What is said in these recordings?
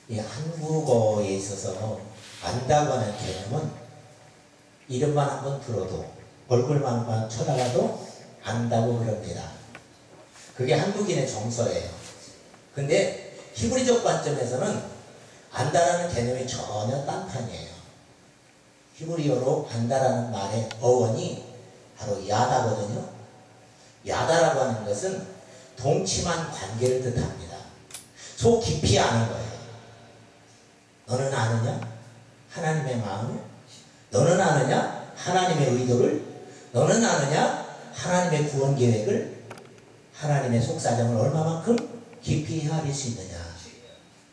이 한국어에 있어서 안다고 하는 개념은 이름만 한번 들어도 얼굴만 한번 쳐다봐도 안다고 그럽니다. 그게 한국인의 정서예요. 근데 히브리적 관점에서는 안다라는 개념이 전혀 딴판이에요. 히브리어로 안다라는 말의 어원이 바로 야다거든요. 야다라고 하는 것은 동침한 관계를 뜻합니다. 속 깊이 아는 거예요. 너는 아느냐? 하나님의 마음을? 너는 아느냐? 하나님의 의도를? 너는 아느냐? 하나님의 구원 계획을? 하나님의 속사정을 얼마만큼 깊이 헤아릴 수 있느냐?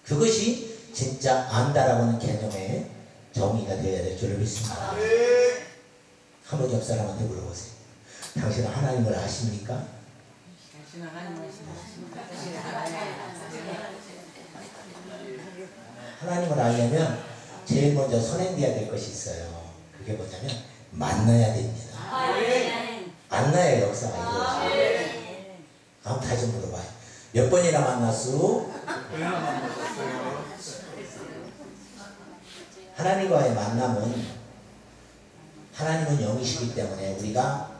그것이 진짜 안다라고 하는 개념의 정의가 되어야 될 줄을 믿습니다. 한번 옆 사람한테 물어보세요. 당신은 하나님을 아십니까? 하나님을 알려면 제일 먼저 선행돼야 될 것이 있어요. 그게 뭐냐면 만나야 됩니다. 만나야 역사가 이루어져요. 다음 다시 물어봐요. 몇 번이나 만났어? 하나님과의 만남은 하나님은 영이시기 때문에 우리가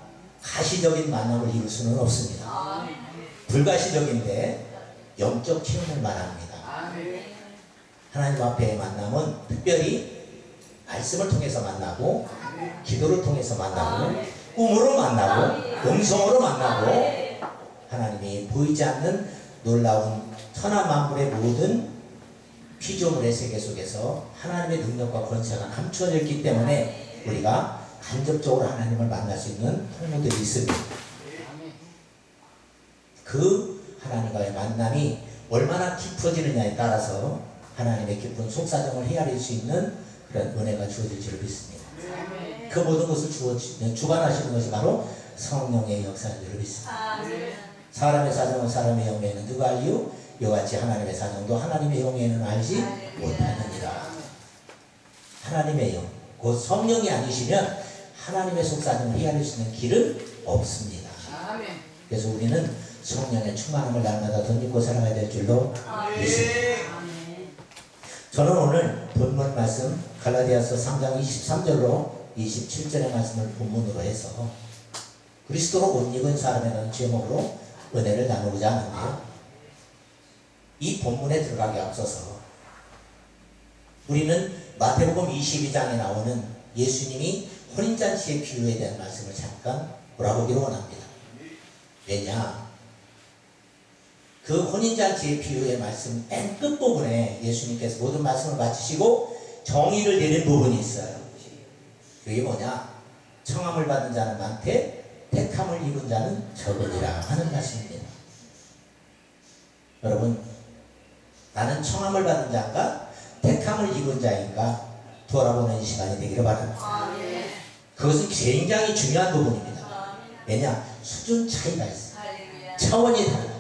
가시적인 만남을 이룰 수는 없습니다. 불가시적인데 영적 체험을 말합니다. 하나님 앞에의 만남은 특별히 말씀을 통해서 만나고 기도를 통해서 만나고 꿈으로 만나고 음성으로 만나고 하나님이 보이지 않는 놀라운 천하만물의 모든 피조물의 세계 속에서 하나님의 능력과 권세가 감추어져 있기 때문에 우리가 간접적으로 하나님을 만날 수 있는 통로들이 있습니다. 그 하나님과의 만남이 얼마나 깊어지느냐에 따라서 하나님의 깊은 속사정을 헤아릴 수 있는 그런 은혜가 주어질 줄 믿습니다. 그 모든 것을 주관하시는 것이 바로 성령의 역사인 줄 믿습니다. 사람의 사정은 사람의 영에는 누가 알리요? 이같이 하나님의 사정도 하나님의 영에는 알지 못하느니라. 하나님의 영, 곧 성령이 아니시면 하나님의 속사정을 헤아릴 수 있는 길은 없습니다. 그래서 우리는 성령의 충만함을 날마다 덧입고 살아가야 될 줄로 믿습니다. 저는 오늘 본문 말씀 갈라디아서 3장 23절로 27절의 말씀을 본문으로 해서 그리스도로 옷 입은 사람에는 제목으로 은혜를 나누고자 하는데요. 이 본문에 들어가기 앞서서 우리는 마태복음 22장에 나오는 예수님이 혼인잔치의 비유에 대한 말씀을 잠깐 돌아보기로 원합니다. 왜냐? 그 혼인잔치의 비유의 말씀 맨 끝부분에 예수님께서 모든 말씀을 마치시고 정의를 내린 부분이 있어요. 그게 뭐냐? 청함을 받은 자는 많되 택함을 입은 자는 적으리라 하는 말씀입니다. 여러분, 나는 청함을 받은 자인가 택함을 입은 자인가 돌아보는 시간이 되기를 바랍니다. 그것은 굉장히 중요한 부분입니다. 왜냐? 수준 차이가 있어요. 차원이 달라요.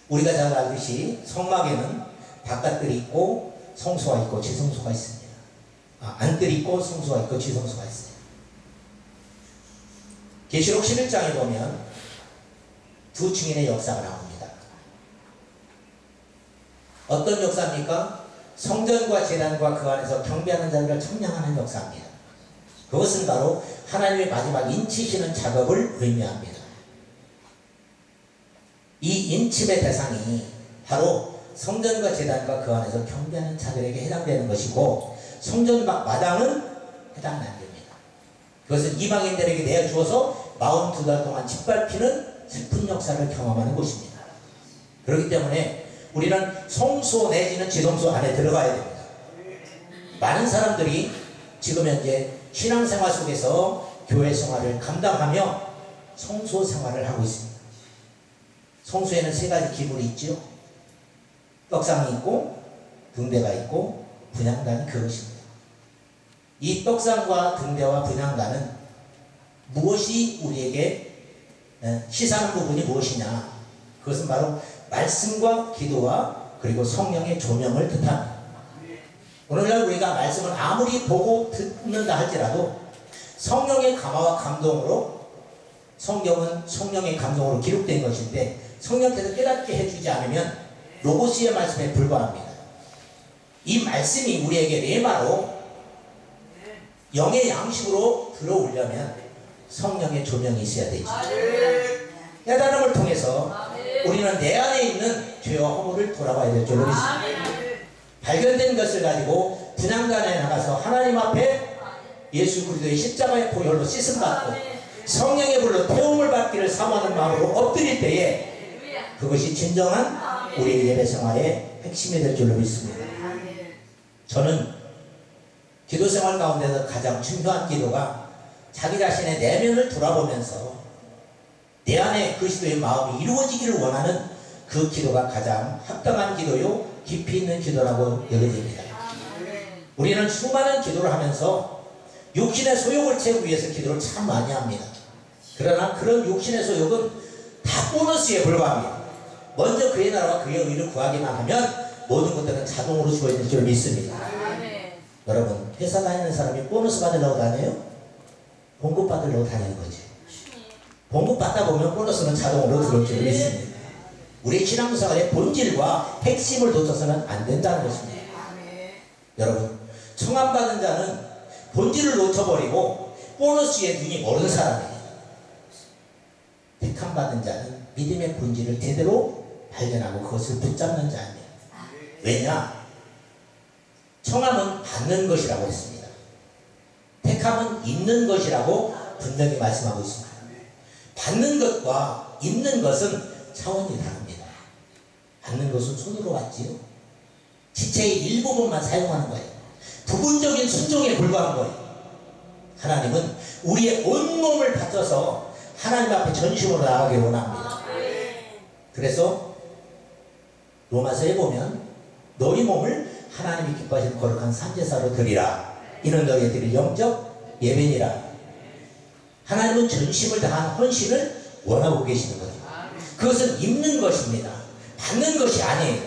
우리가 잘 알듯이 성막에는 바깥들이 있고 성소가 있고 지성소가 있습니다. 안뜰이 있고 성소가 있고 지성소가 있어요. 계시록 11장에 보면 두 증인의 역사가 나옵니다. 어떤 역사입니까? 성전과 제단과 그 안에서 경배하는 자들을 청량하는 역사입니다. 그것은 바로 하나님의 마지막 인치시는 작업을 의미합니다. 이 인침의 대상이 바로 성전과 제단과 그 안에서 경배하는 자들에게 해당되는 것이고 성전 마당은 해당 안 됩니다. 그것은 이방인들에게 내어주어서 42달 동안 짓밟히는 슬픈 역사를 경험하는 곳입니다. 그렇기 때문에 우리는 성소 내지는 지성소 안에 들어가야 됩니다. 많은 사람들이 지금 현재 신앙생활 속에서 교회 생활을 감당하며 성소 생활을 하고 있습니다. 성소에는 세 가지 기물이 있죠. 떡상이 있고 등대가 있고 분향단이 그것입니다. 이 떡상과 등대와 분향단은 무엇이 우리에게 시사하는 부분이 무엇이냐? 그것은 바로 말씀과 기도와 그리고 성령의 조명을 뜻합니다. 오늘날 우리가 말씀을 아무리 보고 듣는다 할지라도 성령의 감화와 감동으로 성경은 성령의 감동으로 기록된 것인데 성령께서 깨닫게 해주지 않으면 로고스의 말씀에 불과합니다. 이 말씀이 우리에게 레마로 영의 양식으로 들어오려면 성령의 조명이 있어야 되죠. 깨달음을 통해서 우리는 내 안에 있는 죄와 허물을 돌아봐야 될 줄로 믿습니다. 발견된 것을 가지고 분향단에 나가서 하나님 앞에 예수 그리스도의 십자가의 보혈로 씻음받고 성령의 불로 태움을 받기를 사모하는 마음으로 엎드릴 때에 그것이 진정한 우리의 예배 생활의 핵심이 될 줄로 믿습니다. 저는 기도 생활 가운데서 가장 중요한 기도가 자기 자신의 내면을 돌아보면서 내 안에 그리스도의 마음이 이루어지기를 원하는 그 기도가 가장 합당한 기도요 깊이 있는 기도라고 여겨집니다. 우리는 수많은 기도를 하면서 육신의 소욕을 채우기 위해서 기도를 참 많이 합니다. 그러나 그런 육신의 소욕은 다 보너스에 불과합니다. 먼저 그의 나라와 그의 의를 구하기만 하면 모든 것들은 자동으로 주어질 줄 믿습니다. 여러분, 회사 다니는 사람이 보너스 받으려고 다녀요? 봉급 받으려고 다니는 거죠. 봉급 받다 보면 보너스는 자동으로 들어올 줄 믿습니다. 우리 신앙생활의 본질과 핵심을 놓쳐서는 안 된다는 것입니다. 여러분, 청함받은 자는 본질을 놓쳐버리고 보너스에 눈이 멀은 사람이에요. 택함받은 자는 믿음의 본질을 제대로 발견하고 그것을 붙잡는 자입니다. 왜냐? 청함은 받는 것이라고 했습니다. 택함은 있는 것이라고 분명히 말씀하고 있습니다. 받는 것과 있는 것은 차원이 다릅니다. 받는 것은 손으로 받지요. 지체의 일부분만 사용하는 거예요. 부분적인 순종에 불과한 거예요. 하나님은 우리의 온몸을 바쳐서 하나님 앞에 전심으로 나가기를 원합니다. 그래서 로마서에 보면 너희 몸을 하나님이 기뻐하시는 거룩한 산제사로 드리라. 이는 너희의 드릴 영적 예배니라. 하나님은 전심을 다한 헌신을 원하고 계시는 거죠. 그것은 입는 것입니다. 받는 것이 아니에요.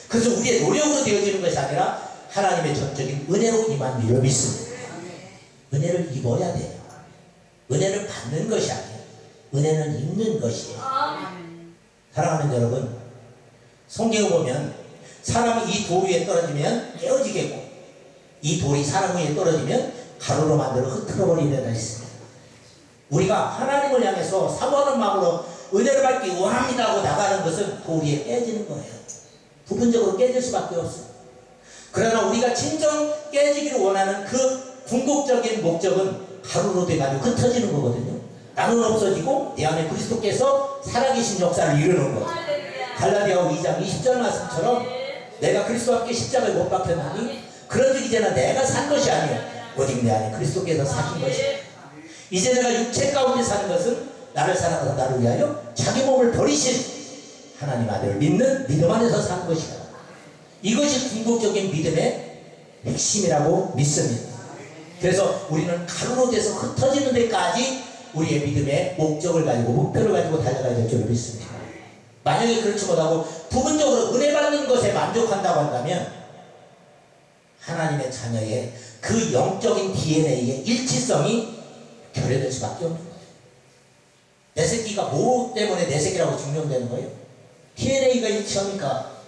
그래서 우리의 노력으로 되어지는 것이 아니라 하나님의 전적인 은혜로 임한 줄을 믿습니다. 은혜를 입어야 돼요. 은혜를 받는 것이 아니에요. 은혜는 입는 것이에요. 사랑하는 여러분, 성경에 보면 사람이 이 돌 위에 떨어지면 깨어지겠고 이 돌이 사람 위에 떨어지면 가루로 만들어 흩어버리는 데가 있습니다. 우리가 하나님을 향해서 사모하는 마음으로 은혜를 받기 원합니다 하고 나가는 것은 돌 위에 깨지는 거예요. 부분적으로 깨질 수밖에 없어요. 그러나 우리가 진정 깨지기를 원하는 그 궁극적인 목적은 가루로 돼가지고 흩어지는 거거든요. 나는 없어지고 내 안에 그리스도께서 살아계신 역사를 이루는 거예요. 갈라디아 2장 20절 말씀처럼 내가 그리스도와 함께 십자가에 못 박혔나니 그런즉 이제는 내가 산 것이 아니요 오직 내 안에 그리스도께서 사신 것이다. 이제 내가 육체 가운데 사는 것은 나를 사랑하사 나를 위하여 자기 몸을 버리신 하나님 아들을 믿는 믿음 안에서 사는 것이다. 이것이 궁극적인 믿음의 핵심이라고 믿습니다. 그래서 우리는 가루로 돼서 흩어지는 데까지 우리의 믿음의 목적을 가지고 목표를 가지고 달려가야 될 줄 믿습니다. 만약에 그렇지 못하고 부분적으로 은혜 받는 것에 만족한다고 한다면 하나님의 자녀의 그 영적인 DNA의 일치성이 결여될 수밖에 없는 거예요. 내 새끼가 뭐 때문에 내 새끼라고 증명되는 거예요? DNA가 일치하니까.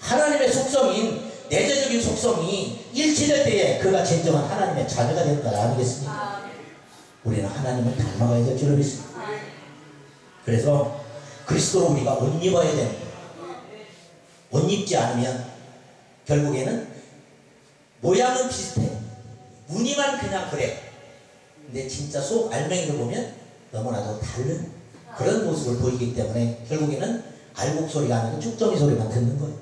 하나님의 속성인 내재적인 속성이 일치될 때에 그가 진정한 하나님의 자녀가 되는 것 아니겠습니까? 우리는 하나님을 닮아가야 될 줄 믿습니다. 그래서 그리스도로 우리가 옷 입어야 됩니다. 옷 입지 않으면 결국에는 모양은 비슷해. 무늬만 그냥 그래. 근데 진짜 속 알맹이를 보면 너무나도 다른 그런 모습을 보이기 때문에 결국에는 알곡 소리가 아니고 쭉정이 소리만 듣는 거예요.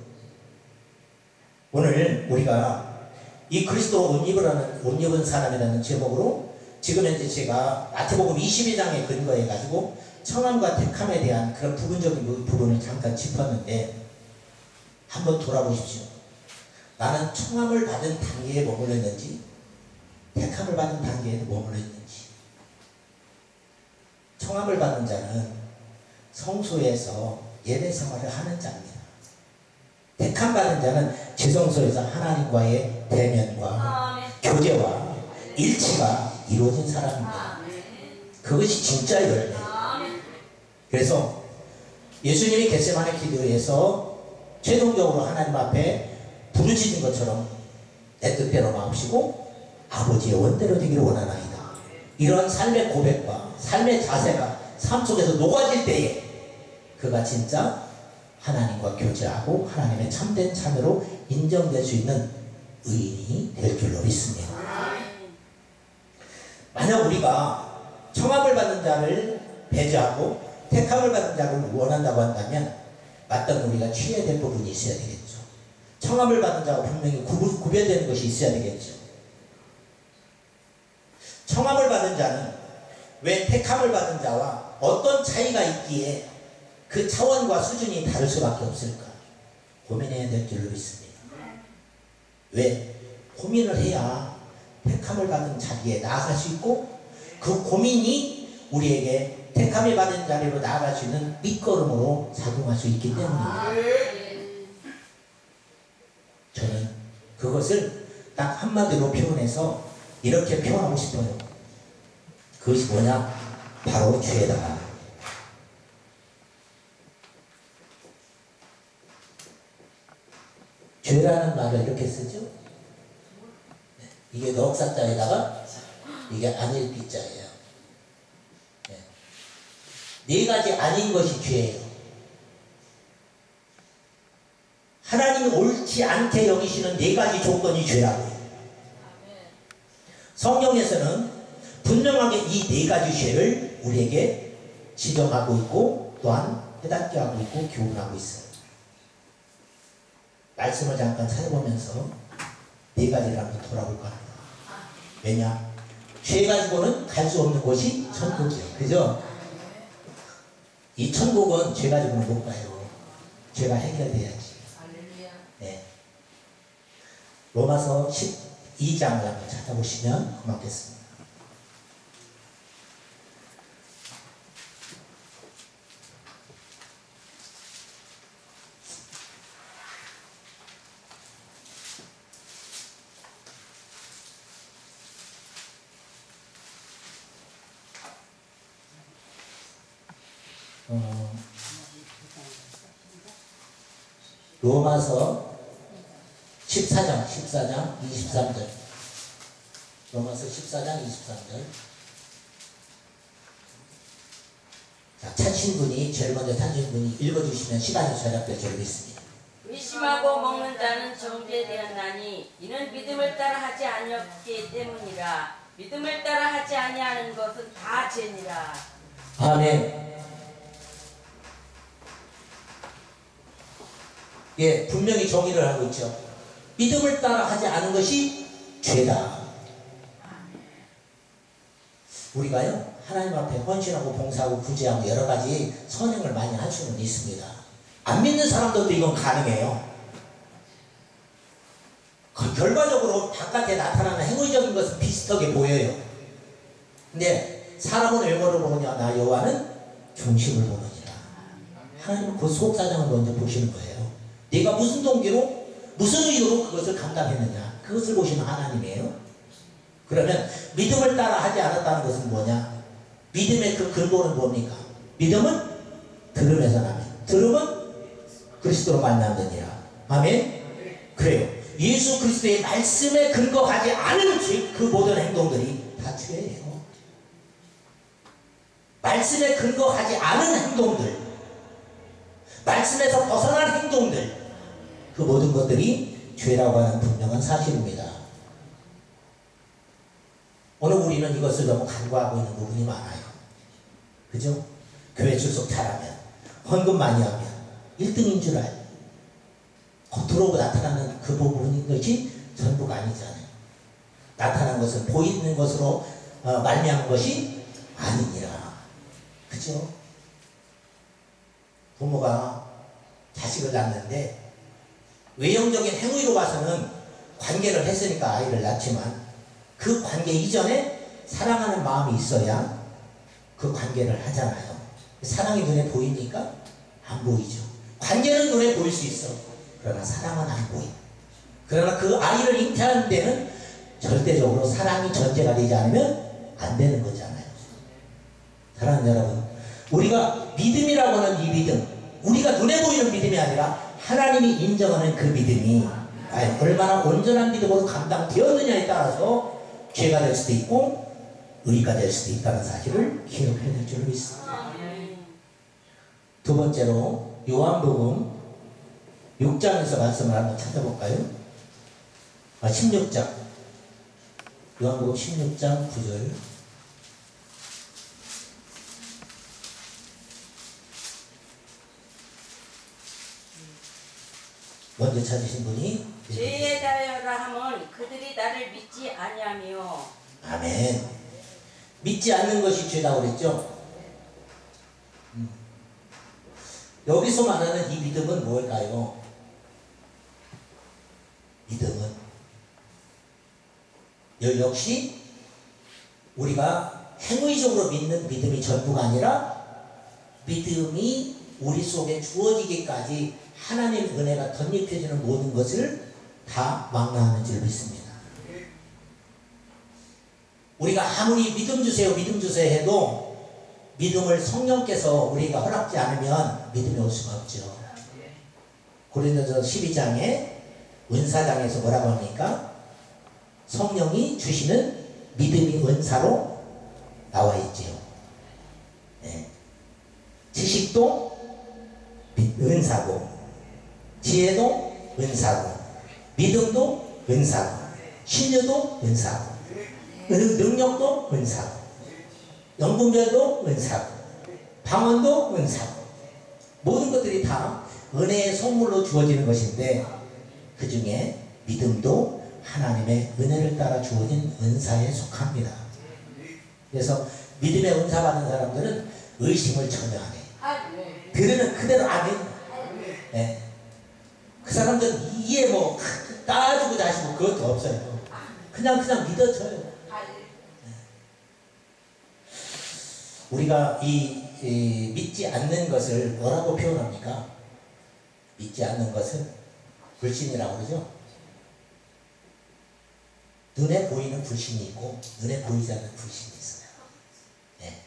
오늘 우리가 이 그리스도 옷 입은 사람이라는 제목으로 지금 현재 제가 마태복음 22장에 근거해 가지고 청함과 택함에 대한 그런 부분적인 부분을 잠깐 짚었는데 한번 돌아보십시오. 나는 청함을 받은 단계에 머물렀는지 택함을 받은 단계에 머물렀는지. 청함을 받은 자는 성소에서 예배 생활을 하는 자입니다. 택함 받은 자는 지성소에서 하나님과의 대면과 교제와 일치가 이루어진 사람입니다. 그것이 진짜 열매예요. 그래서 예수님이 겟세마네 기도에서 최종적으로 하나님 앞에 부르짖은 것처럼 내 뜻대로 마옵시고 아버지의 원대로 되기를 원하나이다. 이런 삶의 고백과 삶의 자세가 삶 속에서 녹아질 때에 그가 진짜 하나님과 교제하고 하나님의 참된 자녀로 인정될 수 있는 의인이 될 줄로 믿습니다. 만약 우리가 청함을 받는 자를 배제하고 택함을 받는 자를 원한다고 한다면 맞던 우리가 취해야 될 부분이 있어야 되겠죠. 청함을 받는 자와 분명히 구별되는 것이 있어야 되겠죠. 청함을 받은 자는 왜 택함을 받은 자와 어떤 차이가 있기에 그 차원과 수준이 다를 수밖에 없을까 고민해야 될 줄로 믿습니다. 왜? 고민을 해야 택함을 받은 자리에 나아갈 수 있고 그 고민이 우리에게 택함을 받은 자리로 나아갈 수 있는 밑거름으로 작용할 수 있기 때문입니다. 저는 그것을 딱 한마디로 표현해서 이렇게 표현하고 싶어요. 그것이 뭐냐? 바로 죄다. 죄라는 말을 이렇게 쓰죠. 이게 넉사자에다가 이게 안일비자예요. 네 가지 아닌 것이 죄예요. 하나님이 옳지 않게 여기시는 네 가지 조건이 죄라고 해요. 성경에서는 분명하게 이 네 가지 죄를 우리에게 지정하고 있고 또한 해답게 하고 있고 교훈하고 있어요. 말씀을 잠깐 찾아보면서 네 가지를 한번 돌아볼까 합니다. 왜냐? 죄 가지고는 갈 수 없는 곳이 천국이에요. 그죠? 이 천국은 죄 가지고는 못 가요. 죄가 해결돼야지. 네. 로마서 12장을 한번 찾아보시면 고맙겠습니다. 로마서 14장 23절. 로마서 14장 23절. 자, 찾으신 분이, 제일 먼저 찾으신 분이 읽어주시면 시간이 절약될 줄 믿습니다. 의심하고 먹는 자는 정죄되었나니 이는 믿음을 따라 하지 아니었기 때문이라. 믿음을 따라 하지 아니하는 것은 다 죄니라. 아멘. 예, 분명히 정의를 하고 있죠. 믿음을 따라 하지 않은 것이 죄다. 우리가요, 하나님 앞에 헌신하고 봉사하고 구제하고 여러 가지 선행을 많이 할 수는 있습니다. 안 믿는 사람들도 이건 가능해요. 결과적으로 바깥에 나타나는 행위적인 것은 비슷하게 보여요. 근데 사람은 외모를 보느냐, 나 여호와는 중심을 보느니라. 하나님은 그 속사정을 먼저 보시는 거예요. 네가 무슨 동기로 무슨 의도로 그것을 감당했느냐, 그것을 보시는 하나님이에요. 그러면 믿음을 따라 하지 않았다는 것은 뭐냐? 믿음의 그 근본은 뭡니까? 믿음은 들음에서 나면, 들음은 그리스도로 만나느니라. 아멘? 그래요. 예수 그리스도의 말씀에 근거하지 않은 그 모든 행동들이 다 죄예요. 말씀에 근거하지 않은 행동들, 말씀에서 벗어난 행동들, 그 모든 것들이 죄라고 하는 분명한 사실입니다. 오늘 우리는 이것을 너무 간과하고 있는 부분이 많아요. 그죠? 교회 출석 잘하면, 헌금 많이 하면 1등인 줄 알고 겉으로 나타나는 그 부분인 것이 전부가 아니잖아요. 나타난 것은 보이는 것으로 말미암은 것이 아니니라. 그죠? 부모가 자식을 낳는데 외형적인 행위로 봐서는 관계를 했으니까 아이를 낳지만 그 관계 이전에 사랑하는 마음이 있어야 그 관계를 하잖아요. 사랑이 눈에 보입니까? 안 보이죠. 관계는 눈에 보일 수 있어. 그러나 사랑은 안 보여. 그러나 그 아이를 잉태하는 데는 절대적으로 사랑이 전제가 되지 않으면 안 되는 거잖아요. 사랑하는 여러분, 우리가 믿음이라고 하는 이 믿음, 우리가 눈에 보이는 믿음이 아니라 하나님이 인정하는 그 믿음이 과연 얼마나 온전한 믿음으로 감당되었느냐에 따라서 죄가 될 수도 있고 의가 될 수도 있다는 사실을 기억해야 될 줄 믿습니다. 두 번째로 요한복음 6장에서 말씀을 한번 찾아볼까요? 16장 요한복음 16장 9절 먼저 찾으신 분이 죄에 대하여라 함은 그들이 나를 믿지 아니하며. 아멘. 믿지 않는 것이 죄라고 그랬죠? 여기서 말하는 이 믿음은 뭘까요? 믿음은 역시 우리가 행위적으로 믿는 믿음이 전부가 아니라 믿음이 우리 속에 주어지기까지 하나님의 은혜가 덧입혀지는 모든 것을 다 망라하는 줄 믿습니다. 우리가 아무리 믿음 주세요 해도 믿음을 성령께서 우리가 허락지 않으면 믿음이 올 수가 없죠. 고린도서 12장에 은사장에서 뭐라고 합니까? 성령이 주시는 믿음이 은사로 나와 있지요. 네. 지식도 은사고 지혜도 은사고 믿음도 은사고 신뢰도 은사고 능력도 은사고 영분별도 은사고 방언도 은사고 모든 것들이 다 은혜의 선물로 주어지는 것인데 그 중에 믿음도 하나님의 은혜를 따라 주어진 은사에 속합니다. 그래서 믿음의 은사 받는 사람들은 의심을 전혀 안 해요. 들으면 그대로 아멘. 네. 그 사람들은 이해 뭐 따지고 다시고 그것도 없어요. 그냥 믿어져요. 네. 우리가 이 믿지 않는 것을 뭐라고 표현합니까? 믿지 않는 것은 불신이라고 그러죠. 눈에 보이는 불신이 있고 눈에 보이지 않는 불신이 있어요. 네.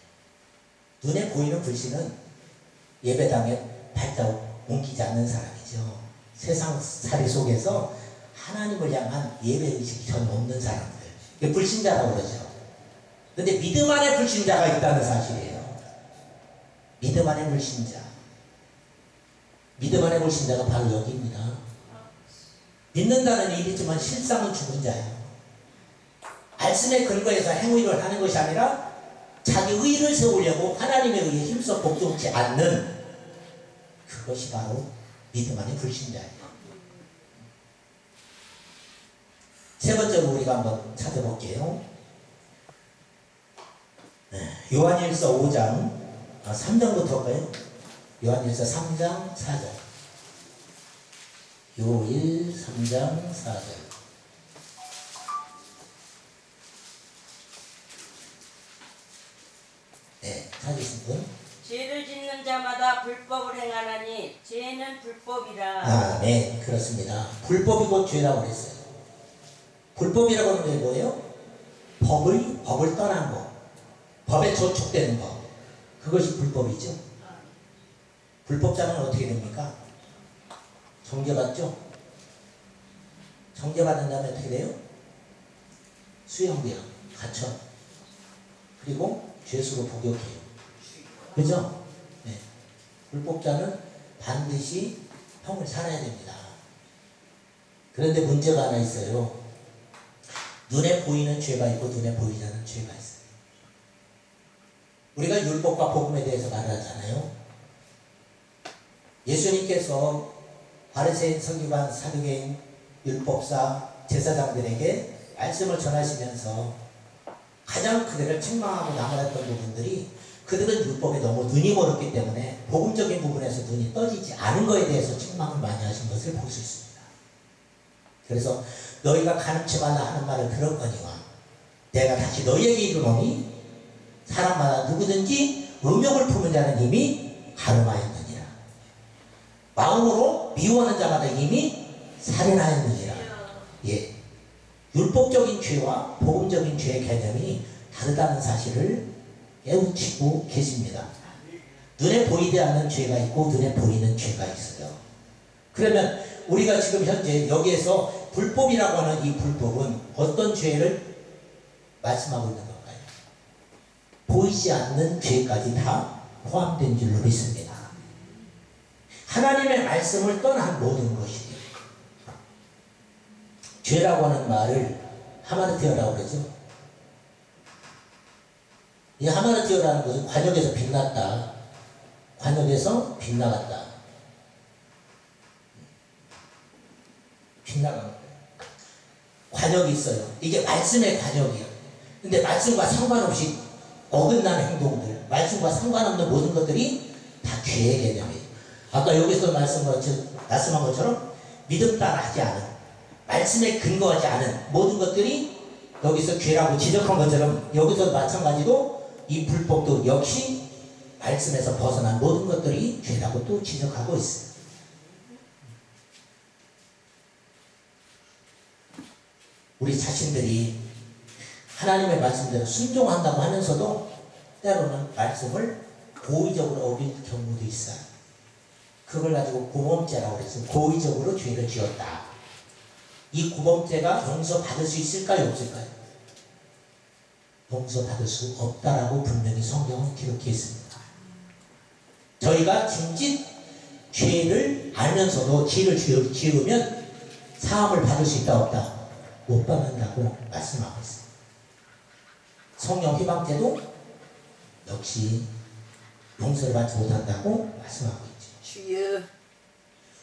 눈에 보이는 불신은 예배당에 발자국 옮기지 않는 사람이죠. 세상살이 속에서 하나님을 향한 예배의식이 전혀 없는 사람들, 이게 불신자라고 그러죠. 그런데 믿음 안에 불신자가 있다는 사실이에요. 믿음 안에 불신자. 믿음 안에 불신자가 바로 여기입니다. 믿는다는 얘기지만 실상은 죽은 자예요. 말씀에 근거해서 행위를 하는 것이 아니라 자기 의를 세우려고 하나님의 의에 힘써 복종치 않는 그것이 바로 믿음 안의 불신자예요. 세 번째로 우리가 한번 찾아볼게요. 요한일서 5장 3장부터 할까요? 요한일서 3장 4절 요일 3장 4절 네, 찾으신 분? 죄를 짓는 자마다 불법을 행하나니 죄는 불법이라. 아, 네, 그렇습니다. 불법이 곧 죄라고 그랬어요. 불법이라고 하는 게 뭐예요? 법을 떠난 것, 법에 저촉되는 것, 그것이 불법이죠. 불법자는 어떻게 됩니까? 정죄받죠? 정죄받는 다음에 어떻게 돼요? 수형돼요. 갇혀. 그리고 죄수로 복역해요. 그죠? 네. 불법자는 반드시 형을 살아야 됩니다. 그런데 문제가 하나 있어요. 눈에 보이는 죄가 있고 눈에 보이지 않는 죄가 있어요. 우리가 율법과 복음에 대해서 말하잖아요. 예수님께서 바리새인, 서기관, 사두개인, 율법사, 제사장들에게 말씀을 전하시면서 가장 그들을 책망하고 나무랐던 부분들이 그들은 율법에 너무 눈이 멀었기 때문에 복음적인 부분에서 눈이 떠지지 않은 것에 대해서 책망을 많이 하신 것을 볼 수 있습니다. 그래서 너희가 가늠치 말라 하는 말을 들었거니와 내가 다시 너희에게 이르노니 사람마다 누구든지 음욕을 품은 자는 이미 가늠하였느니라. 마음으로 미워하는 자마다 이미 살인하였느니라. 예, 율법적인 죄와 복음적인 죄의 개념이 다르다는 사실을 깨우치고 계십니다. 눈에 보이지 않는 죄가 있고 눈에 보이는 죄가 있어요. 그러면 우리가 지금 현재 여기에서 불법이라고 하는 이 불법은 어떤 죄를 말씀하고 있는 건가요? 보이지 않는 죄까지 다 포함된 줄로 믿습니다. 하나님의 말씀을 떠난 모든 것이 죄라고 하는 말을 하마르티어라고 그러죠. 이 하마르티어라는 것은 관역에서 빛났다, 관역에서 빗나갔다, 빗나간 거예요. 관역이 있어요. 이게 말씀의 관역이에요. 근데 말씀과 상관없이 어긋나는 행동들, 말씀과 상관없는 모든 것들이 다 죄의 개념이에요. 아까 여기서 말씀한 것처럼 믿음 따라 하지 않은, 말씀에 근거하지 않은 모든 것들이 여기서 죄라고 지적한 것처럼 여기서 마찬가지로 이 불법도 역시 말씀에서 벗어난 모든 것들이 죄라고 또 지적하고 있어요. 우리 자신들이 하나님의 말씀대로 순종한다고 하면서도 때로는 말씀을 고의적으로 어길 경우도 있어요. 그걸 가지고 구범죄라고 그랬어요. 고의적으로 죄를 지었다. 이 구범죄가 용서받을 수 있을까요? 없을까요? 용서받을 수 없다라고 분명히 성경은 기록해 있습니다. 저희가 진짓 죄를 알면서도 죄를 지으면 사함을 받을 수 있다 없다? 못 받는다고 말씀하고 있습니다. 성령 희망죄도 역시 용서를 받지 못한다고 말씀하고 있죠. 주여.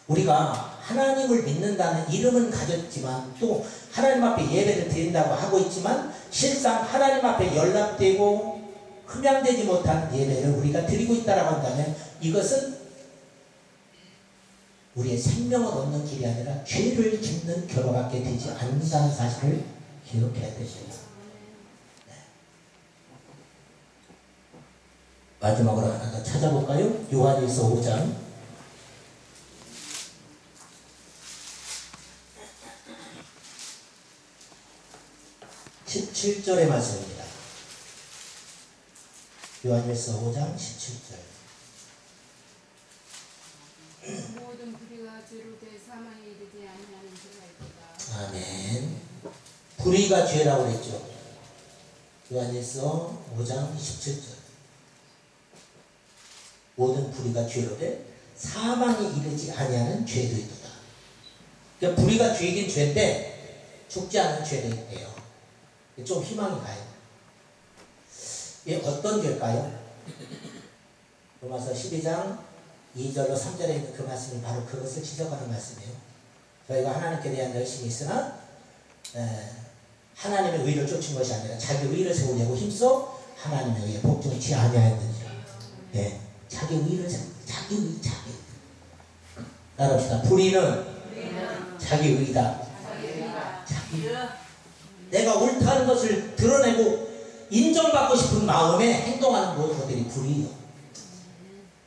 우리가 하나님을 믿는다는 이름은 가졌지만 또 하나님 앞에 예배를 드린다고 하고 있지만 실상 하나님 앞에 연락되고 흠양되지 못한 예배를 우리가 드리고 있다고 한다면 이것은 우리의 생명을 얻는 길이 아니라 죄를 짓는 결과밖에 되지 않는다는 사실을 기억해야 됩니다. 네. 마지막으로 하나 더 찾아볼까요? 요한일서 5장 17절의 말씀입니다. 요한일서 5장 17절. 모든 불의가 죄로 돼 사망에 이르지 아니하는 죄가 있도다. 아멘. 불의가 죄라고 그랬죠. 요한일서 5장 17절. 모든 불의가 죄로 돼 사망에 이르지 아니하는 죄도 있도다. 그러니까 불의가 죄이긴 죄인데 죽지 않은 죄도 있대요. 좀 희망이 가요. 이게 어떤 죄일까요? 로마서 12장 2절로 3절에 있는 그 말씀이 바로 그것을 지적하는 말씀이에요. 저희가 하나님께 대한 열심이 있으나 하나님의 의를 쫓은 것이 아니라 자기 의를 세우려고 힘써 하나님의 의에 복종치 아니하였느니라. 네, 자기 의를 세우고 자기 따라합시다. 불의는 자기 의다. 자기. 내가 옳다는 것을 드러내고 인정받고 싶은 마음에 행동하는 모든 것들이 불의예요.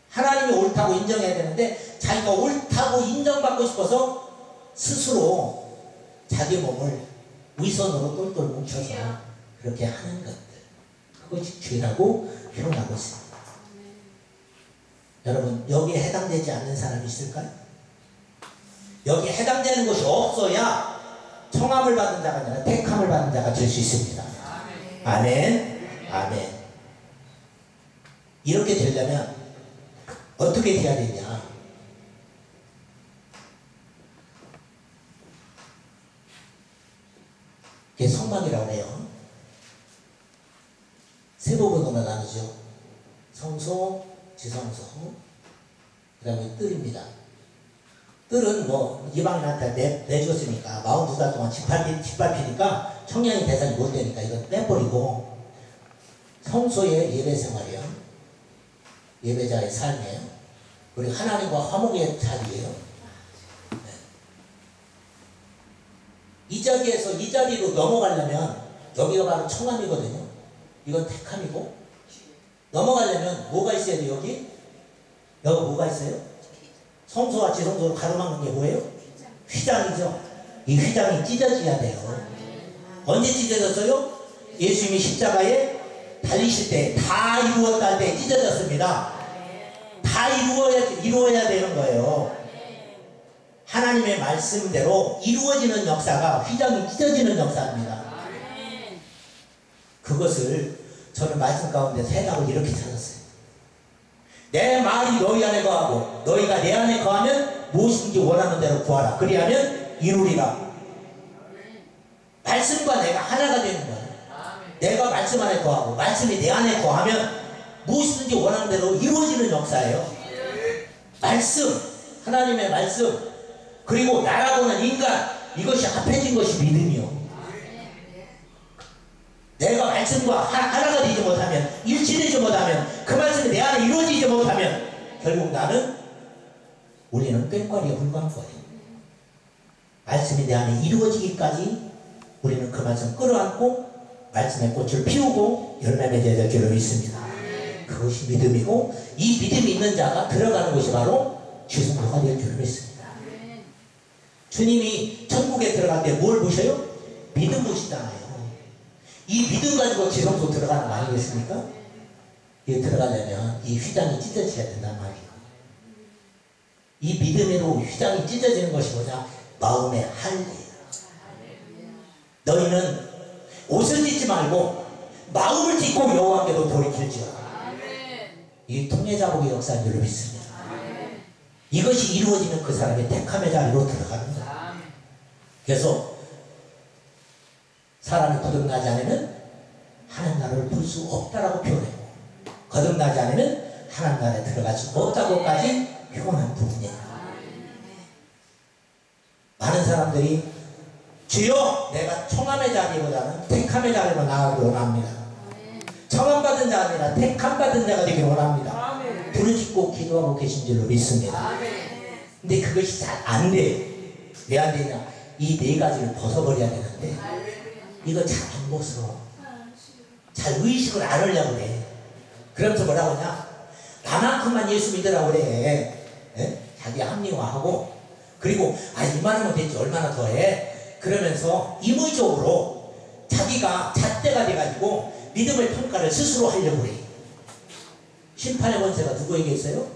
하나님이 옳다고 인정해야 되는데 자기가 옳다고 인정받고 싶어서 스스로 자기 몸을 위선으로 똘똘 뭉쳐서 그렇게 하는 것들, 그것이 죄라고 표현하고 있습니다. 여러분, 여기에 해당되지 않는 사람이 있을까요? 여기에 해당되는 것이 없어야 청함을 받은 자가 아니라 택함을 받은 자가 될 수 있습니다. 아멘. 아멘. 이렇게 되려면 어떻게 돼야 되냐? 이게 성막이라고 해요. 세 부분으로 나누죠. 성소, 지성소, 그 다음에 뜰입니다. 뜰은 뭐 이방인한테 내줬으니까 42달 동안 짓밟히니까 청량이 대상이 못 되니까 이거 빼버리고 성소의 예배 생활이요. 예배자의 삶이에요. 그리고 하나님과 화목의 자리예요. 네. 이 자리에서 이 자리로 넘어가려면 여기가 바로 청함이거든요. 이건 택함이고 넘어가려면 뭐가 있어야 돼요? 여기 뭐가 있어요? 성소와 지성소를 가로막는 게 뭐예요? 휘장이죠. 이 휘장이 찢어져야 돼요. 언제 찢어졌어요? 예수님이 십자가에 달리실 때 다 이루었다 할 때 찢어졌습니다. 다 이루어야 되는 거예요. 하나님의 말씀대로 이루어지는 역사가 휘장이 찢어지는 역사입니다. 그것을 저는 말씀 가운데 해답을 이렇게 찾았어요. 내 말이 너희 안에 거하고 너희가 내 안에 거하면 무엇인지 원하는 대로 구하라. 그리하면 이루리라. 말씀과 내가 하나가 되는 거예요. 내가 말씀 안에 거하고 말씀이 내 안에 거하면 무엇이든지 원하는 대로 이루어지는 역사예요. 말씀, 하나님의 말씀, 그리고 나라고는 인간, 이것이 합해진 것이 믿음이요. 내가 말씀과 하나가 되지 못하면, 일치되지 못하면, 그 말씀이 내 안에 이루어지지 못하면 결국 우리는 꽹과리에 불과한 거예요. 말씀이 내 안에 이루어지기까지 우리는 그 말씀 끌어안고 말씀의 꽃을 피우고 열매 맺어야 될 줄로 믿습니다. 그것이 믿음이고, 이 믿음이 있는 자가 들어가는 것이 바로 지성소가 될 줄로 믿습니다. 주님이 천국에 들어갈 때 뭘 보셔요? 믿음 보시잖아요. 이 믿음 가지고 지성소 들어가는 거 아니겠습니까? 이게 들어가려면 이 휘장이 찢어져야 된단 말이에요. 이 믿음으로 휘장이 찢어지는 것이 뭐냐? 마음의 할례예요. 너희는 옷을 찢지 말고 마음을 찢고 여호와께로 돌이킬지어다. 이 통해자복의 역사인 줄로 믿습니다. 이것이 이루어지면 그 사람의 택함의 자리로 들어가는 거예요. 그래서 사람이 거듭나지 않으면 하나님 나라를 볼 수 없다라고 표현했고, 거듭나지 않으면 하나님 나라에 들어갈 수 없다고까지 표현한 부분이에요. 많은 사람들이 주여 내가 청함의 자리보다는 택함의 자리로 나가기를 원합니다. 청함받은 자 아니라 택함받은 자가 되기를 원합니다. 부르짖고 기도하고 계신 줄로 믿습니다. 근데 그것이 잘 안 돼요. 왜 안 되냐? 이 네 가지를 벗어버려야 되는데 이거 잘 안 벗어. 잘 의식을 안 하려고 그래. 그러면서 뭐라고 하냐? 나만큼만 예수 믿으라고 그래. 예? 자기 합리화하고, 그리고 이만하면 됐지 얼마나 더해? 그러면서 임의적으로 자기가 잣대가 돼가지고 믿음의 평가를 스스로 하려고 그래. 심판의 권세가 누구에게 있어요?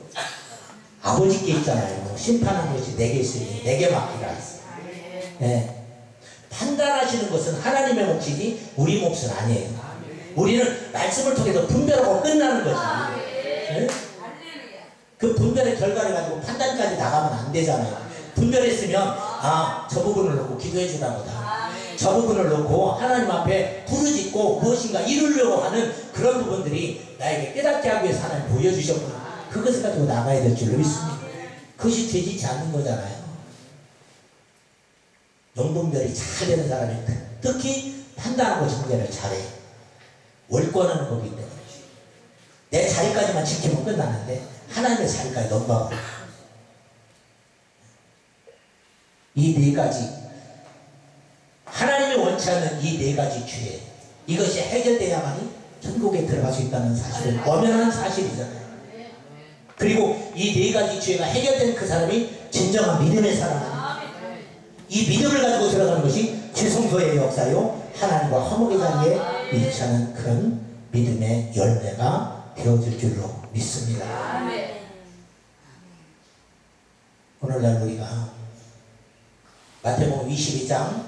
아버지께 있잖아요. 심판하는 것이 내게 있으니 내게 맡기라 했어요. 네. 판단하시는 것은 하나님의 몫이지 우리 몫은 아니에요. 우리는 말씀을 통해서 분별하고 끝나는 거지. 네? 그 분별의 결과를 가지고 판단까지 나가면 안 되잖아요. 분별했으면 저 부분을 놓고 기도해 주나 보다. 저 부분을 놓고 하나님 앞에 부르짖고 무엇인가 이루려고 하는 그런 부분들이 나에게 깨닫게 하기 위해서 하나님 보여주셨구나. 그것을 가지고 나가야 될 줄로 믿습니다. 그것이 되지 않는 거잖아요. 영분별이 잘 되는 사람이 특히 판단하고 정죄를 잘해. 월권하는 법이 때문에 내 자리까지만 지키면 끝나는데 하나님의 자리까지 넘어가고, 이 네 가지, 하나님이 원치 않는 이 네 가지 죄, 이것이 해결돼야만이 천국에 들어갈 수 있다는 사실은 엄연한 사실이잖아요. 그리고 이 네 가지 죄가 해결된 그 사람이 진정한 믿음의 사람입니다. 이 믿음을 가지고 들어가는 것이 지성소의 역사요, 하나님과 화목의 자리에 일치하는 그런 믿음의 열매가 되어질 줄로 믿습니다. 오늘날 우리가 마태복음 22장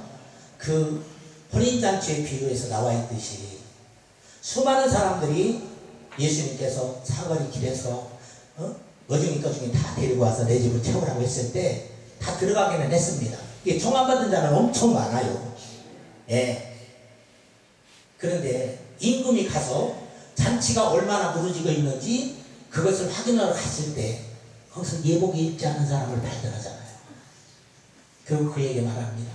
그 혼인잔치의 비유에서 나와 있듯이 수많은 사람들이 예수님께서 사거리 길에서 어중이 떠중이 다 데리고 와서 내 집을 채우라고 했을 때 다 들어가기는 했습니다. 이게 청함받은 자는 엄청 많아요. 예. 그런데 임금이 가서 잔치가 얼마나 무너지고 있는지 그것을 확인하러 갔을 때 거기서 예복이 입지 않은 사람을 발견하잖아요. 그리고 그에게 말합니다.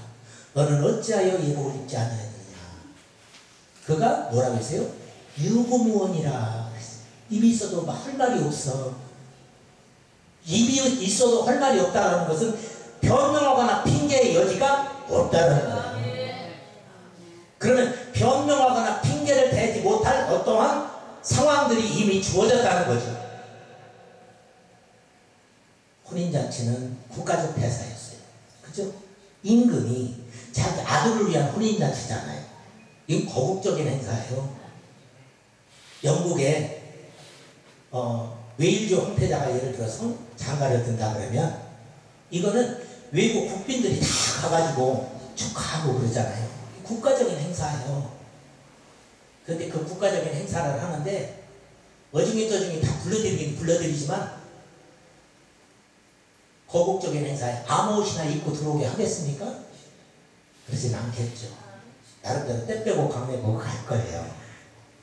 너는 어찌하여 예복을 입지 않느냐? 그가 뭐라고 했어요? 유구무원이라. 입이 있어도 할 말이 없어. 입이 있어도 할 말이 없다는 것은 변명하거나 핑계의 여지가 없다는 거예요. 그러면 변명하거나 핑계를 대지 못할 어떠한 상황들이 이미 주어졌다는 거죠. 혼인잔치는 국가적 대사였어요. 그죠? 임금이 자기 아들을 위한 혼인잔치잖아요. 이건 거국적인 행사예요. 영국에 웨일즈 황태자가 예를 들어서 장가를 든다 그러면 이거는 외국 국빈들이 다 가가지고 축하하고 그러잖아요. 국가적인 행사예요. 그런데 그 국가적인 행사를 하는데 어중이 저중이 다 불러드리긴 불러드리지만 거국적인 행사에 아무 옷이나 입고 들어오게 하겠습니까? 그러진 않겠죠. 나름대로 때 빼고 강내고 갈 거예요.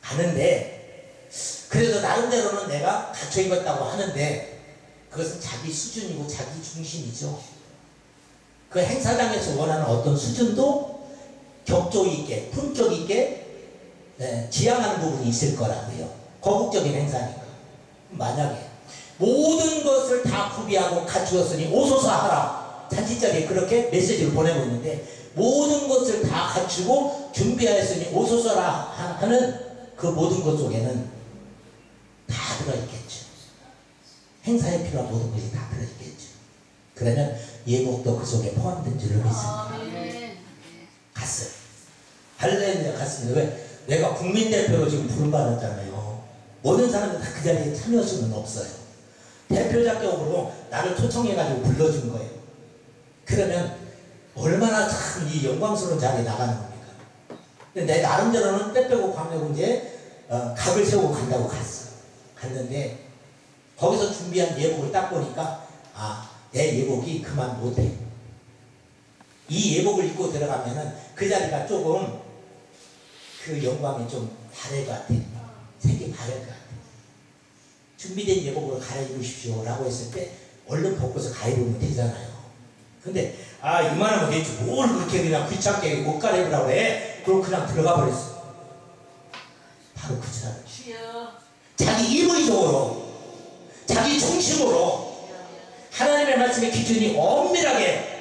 가는데 그래도 나름대로는 내가 갖춰 입었다고 하는데 그것은 자기 수준이고 자기 중심이죠. 그 행사장에서 원하는 어떤 수준도 격조 있게 품격 있게 지향하는 부분이 있을 거라고요. 거국적인 행사니까. 만약에 모든 것을 다 구비하고 갖추었으니 오소서 하라. 잔치자리에 그렇게 메시지를 보내고 있는데 모든 것을 다 갖추고 준비하였으니 오소서라 하는 그 모든 것 속에는 다 들어있겠죠. 행사에 필요한 모든 것이 다 들어있겠죠. 그러면 예복도 그 속에 포함된 줄로 믿습니다. 갔어요. 할렐루야 갔습니다. 왜? 내가 국민대표로 지금 부름받았잖아요. 모든 사람들 다 그 자리에 참여할 수는 없어요. 대표 자격으로 나를 초청해가지고 불러준 거예요. 그러면 얼마나 참 이 영광스러운 자리에 나가는 겁니까? 근데 내 나름대로는 때 빼고 광내고 이제 각을 세우고 간다고 갔어. 갔는데 거기서 준비한 예복을 딱 보니까 내 예복이 그만 못해. 이 예복을 입고 들어가면은 그 자리가 조금 그 영광이 좀 다를 것 같아. 색이 다를 것 같아. 준비된 예복으로 갈아입으십시오 라고 했을 때 얼른 벗고서 갈아입으면 되잖아요. 근데 이만하면 되지 뭘 그렇게 그냥 귀찮게 옷 갈아입으라고 해. 그럼 그냥 들어가 버렸어. 바로 그 사람. 자기 임의적으로 자기 중심으로 하나님의 말씀의 기준이 엄밀하게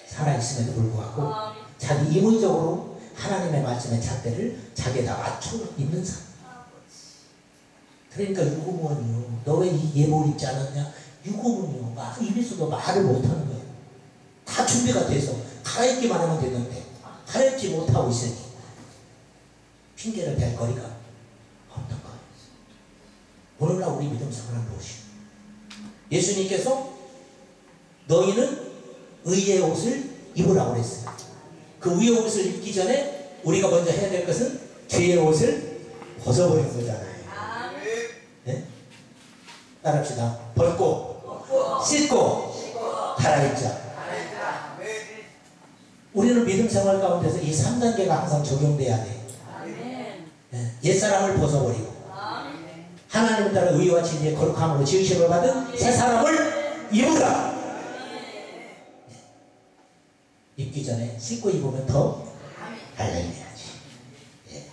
살아있음에도 불구하고 자기 임의적으로 하나님의 말씀의 잣대를 자기에다 맞춰 입는 사람. 그러니까 유고문이요. 너 왜 이 예복을 입지 않았냐? 유고문이요. 막 입에서도 말을 못하는 거예요. 다 준비가 돼서 갈아입기만 하면 되는데 갈아입지 못하고 있으니 핑계를 댈 거리가 없는 거예요. 오늘날 우리 믿음 생활을 보시오. 예수님께서 너희는 의의 옷을 입으라고 그랬어요. 그 의의 옷을 입기 전에 우리가 먼저 해야 될 것은 죄의 옷을 벗어버리는 거잖아요. 네? 따라합시다. 벗고 씻고 갈아입자. 우리는 믿음 생활 가운데서 이 3단계가 항상 적용돼야 돼. 네? 옛사람을 벗어버리고 하나님을 따라 의와 진리의 거룩함으로 지으심을 받은 새 사람을 입으라. 입기 전에 씻고 입으면 더 달라야지. 예.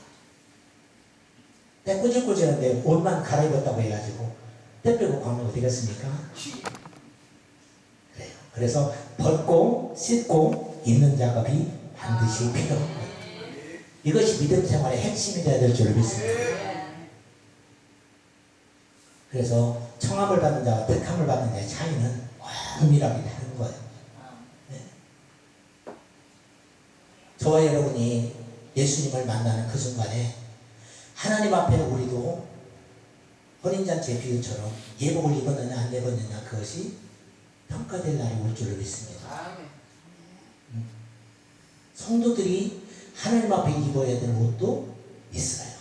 때 꼬질꼬질한데 옷만 갈아입었다고 해가지고 때 빼고 광면 어디 갔습니까? 그래요. 그래서 벗고 씻고 입는 작업이 반드시 필요합니다. 이것이 믿음 생활의 핵심이 되어야 될 줄 믿습니다. 그래서 청함을 받는 자와 택함을 받는 자의 차이는 엄밀하게 다른 거예요. 네. 저와 여러분이 예수님을 만나는 그 순간에 하나님 앞에 우리도 혼인잔치의 비유처럼 예복을 입었느냐 안 입었느냐 그것이 평가될 날이 올 줄을 믿습니다. 성도들이 하나님 앞에 입어야 될 옷도 있어요.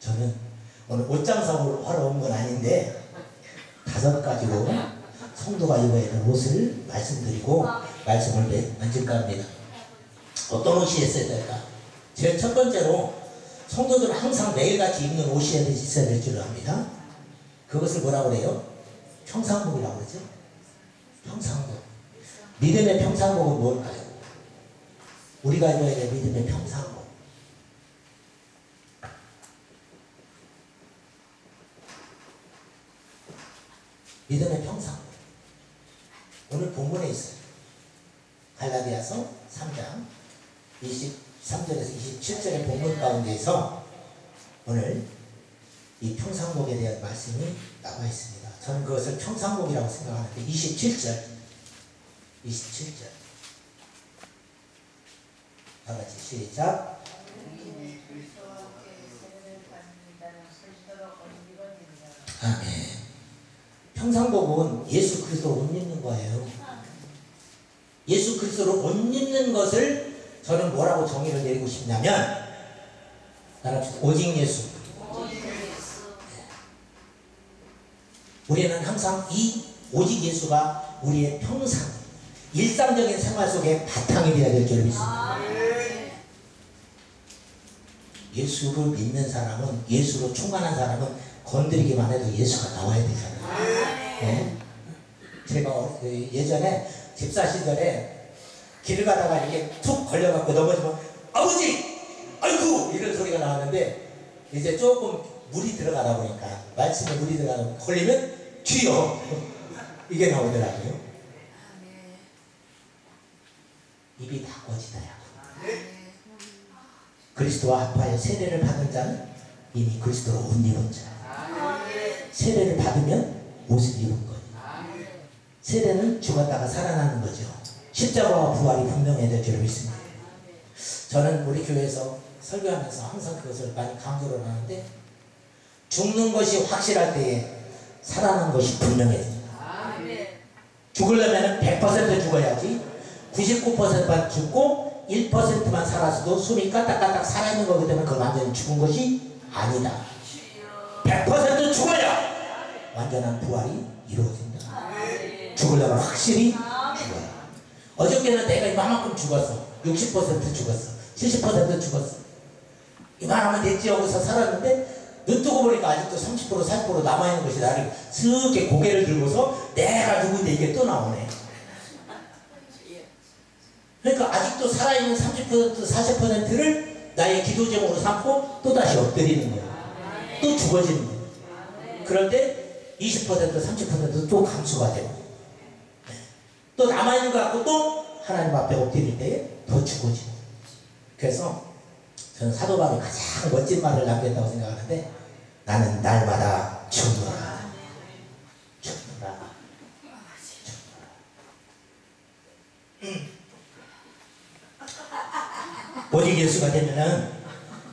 저는 오늘 옷장사로 하러 온 건 아닌데 5가지로 성도가 입어야 될 옷을 말씀드리고 말씀을 맺을까 합니다. 어떤 옷이 있어야 될까? 제일 첫 번째로 성도들은 항상 매일같이 입는 옷이 있어야 될 줄 압니다. 그것을 뭐라고 그래요? 평상복이라고 그러죠? 평상복. 믿음의 평상복은 뭘까요? 우리가 입어야 될 믿음의 평상복. 믿음의 평상복. 오늘 본문에 있어요. 갈라디아서 3장 23절에서 27절의 본문 가운데에서 오늘 이 평상복에 대한 말씀이 나와 있습니다. 저는 그것을 평상복이라고 생각하는데 27절 다 같이 시작. 아멘. 형상복은 예수 그리스도로 옷 입는 거예요. 예수 그리스도로 옷 입는 것을 저는 뭐라고 정의를 내리고 싶냐면, 따라합시다. 오직 예수. 우리는 항상 이 오직 예수가 우리의 평상, 일상적인 생활 속에 바탕이 되어야 될 줄 믿습니다. 예수를 믿는 사람은, 예수로 충만한 사람은 건드리기만 해도 예수가 나와야 되잖아요. 네? 제가 예전에 집사 시절에 길 가다가 이게 툭 걸려갖고 넘어지면 아버지! 아이고! 이런 소리가 나왔는데, 이제 조금 물이 들어가다 보니까, 말씀에 물이 들어가다 보니까 걸리면 튀어! 이게 나오더라고요. 입이 다 꺼지더라고요. 그리스도와 합하여 세례를 받은 자는 이미 그리스도로 옷 입은 자. 세례를 받으면 옷을 입은 거예요. 세례는 죽었다가 살아나는 거죠. 십자가와 부활이 분명해야 될 줄 믿습니다. 저는 우리 교회에서 설교하면서 항상 그것을 많이 강조를 하는데, 죽는 것이 확실할 때에 살아나는 것이 분명해집니다. 죽으려면 100% 죽어야지, 99%만 죽고 1%만 살아서도 숨이 까딱까딱 살아있는 거기 때문에 그건 완전히 죽은 것이 아니다. 100% 죽어야 완전한 부활이 이루어진다. 죽으려면 확실히 죽어요. 어저께는 내가 이만큼 죽었어. 60% 죽었어. 70% 죽었어. 이만하면 됐지 하고서 살았는데, 눈 뜨고 보니까 아직도 30% 40% 남아있는 것이 나를 스게 고개를 들고서 내가 누군데 이게 또 나오네. 그러니까 아직도 살아있는 30% 40%를 나의 기도 제목으로 삼고 또다시 엎드리는 거예요. 또 죽어지는 거예요. 그럴 때 20% 30%도 또 감수가 되고, 또 남아있는 것 같고 또 하나님 앞에 엎드릴 때에 더 죽어지고. 그래서 저는 사도 바울이 가장 멋진 말을 남겼다고 생각하는데, 나는 날마다 죽노라. 죽노라. 오직 예수가 되면은,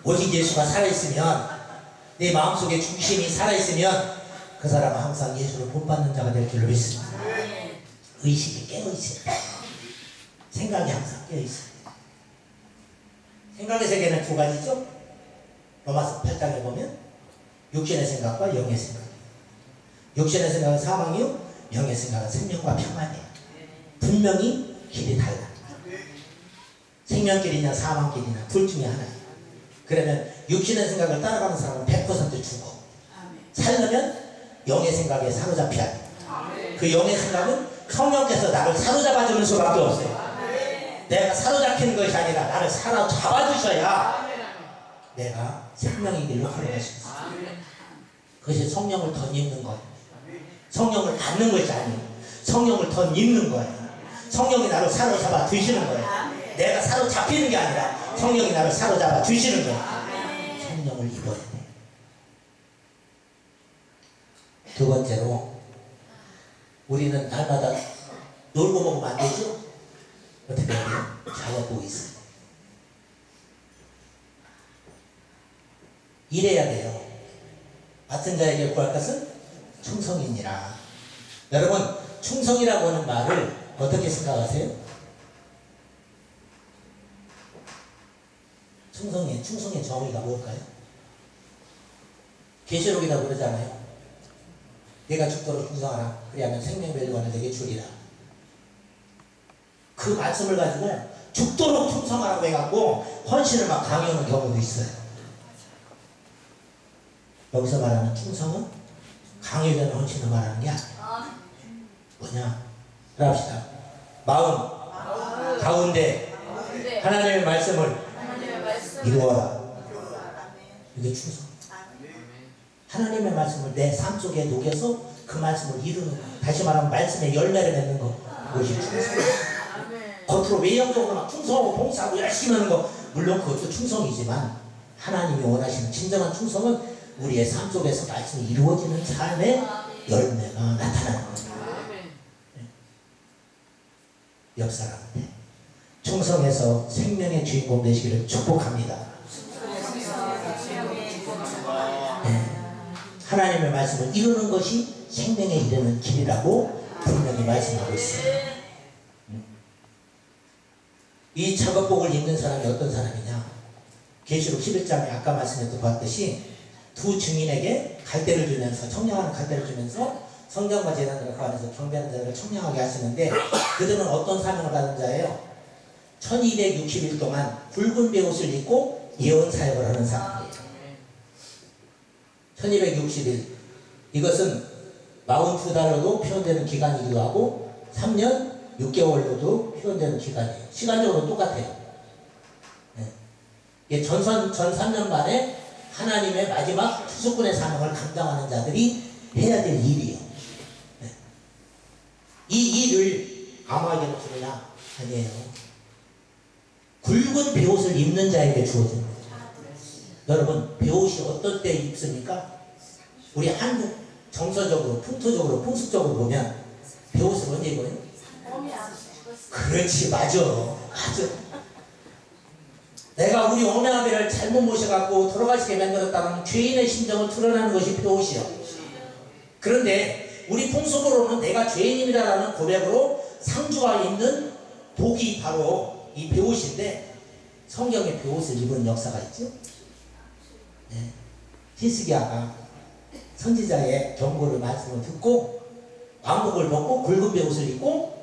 오직 예수가 살아있으면, 내 마음속에 중심이 살아있으면 그 사람은 항상 예수를 본받는 자가 될 줄로 믿습니다. 의식이 깨어있어요. 생각이 항상 깨어있어요. 생각의 세계는 두 가지죠. 로마서 8장에 보면 육신의 생각과 영의 생각. 육신의 생각은 사망이요, 영의 생각은 생명과 평안이에요. 분명히 길이 달라. 생명길이냐 사망길이냐 둘 중에 하나예요. 그러면 육신의 생각을 따라가는 사람은 100% 죽어. 살려면 영의 생각에 사로잡혀야 돼. 그 영의 생각은 성령께서 나를 사로잡아주는 수밖에 없어요. 내가 사로잡히는 것이 아니라 나를 사로잡아주셔야 내가 생명의 길로 걸어갈 수 있어요. 그것이 성령을 더 입는 거예요. 성령을 받는 것이 아니에요. 성령을 더 입는 거예요. 성령이 나를 사로잡아 주시는 거예요. 내가 사로잡히는 게 아니라 성령이 나를 사로잡아 주시는 거예요. 성령을 입어야 돼요. 두 번째로, 우리는 날마다 놀고 먹으면 안 되죠? 어떻게 해야 돼요? 작업하고 있어요. 일해야 돼요. 맡은 자에게 구할 것은 충성이니라. 여러분, 충성이라고 하는 말을 어떻게 생각하세요? 충성의 정의가 뭘까요? 계시록이라고 그러잖아요. 내가 죽도록 충성하라. 그리하면 생명멸관을 내게 주리라. 그 말씀을 가지고 죽도록 충성하라고 해갖고 헌신을 막 강요하는 경우도 있어요. 여기서 말하는 충성은 강요되는 헌신을 말하는 게 아니에요. 뭐냐? 합시다. 마음 가운데 하나님의 말씀을 이루어라. 이게 충성. 하나님의 말씀을 내 삶 속에 녹여서 그 말씀을 이루는 것. 다시 말하면 말씀의 열매를 맺는 것. 그것이 충성. 겉으로 외형적으로 막 충성하고 봉사하고 열심히 하는 거, 물론 그것도 충성이지만, 하나님이 원하시는 진정한 충성은 우리의 삶 속에서 말씀이 이루어지는 삶의 열매가 나타나는 겁니다. 옆 사람한테 충성해서 생명의 주인공 되시기를 축복합니다. 네. 하나님의 말씀을 이루는 것이 생명에 이르는 길이라고 분명히 말씀하고 있습니다. 이 작업복을 입는 사람이 어떤 사람이냐? 계시록 11장에 아까 말씀했던 봤듯이 두 증인에게 갈대를 주면서 청량한 갈대를 주면서 성전과 제단과 그 안에서 경배하는 자들을 청량하게 하시는데 그들은 어떤 사명을 받은 자예요? 1260일 동안 붉은 베옷을 입고 예언 사역을 하는 사람이에요. 1260일 이것은 42달로도 표현되는 기간이기도 하고 3년 6개월로도 표현되는 기간이에요. 시간적으로 똑같아요. 네. 전 3년 만에 하나님의 마지막 투수꾼의 사명을 감당하는 자들이 해야 될 일이에요. 네. 이 일을 아무에게나 주느냐? 아니에요. 굵은 베옷을 입는 자에게 주어집니다. 여러분, 베옷이 어떤 때 입습니까? 우리 한국 정서적으로, 풍토적으로, 풍습적으로 보면 베옷을 언제 입어요? 그렇지, 맞아. 내가 우리 어머니 아버지를 잘못 모셔갖고 돌아가시게 만들었다면 죄인의 심정을 드러나는 것이 베옷이요. 그런데 우리 풍습으로는 내가 죄인입니다라는 고백으로 상주가 입는 복이 바로 이 베옷인데 성경에 베옷을 입은 역사가 있죠. 네. 히스기야가 선지자의 경고를 말씀을 듣고 왕복을 벗고 굵은 베옷을 입고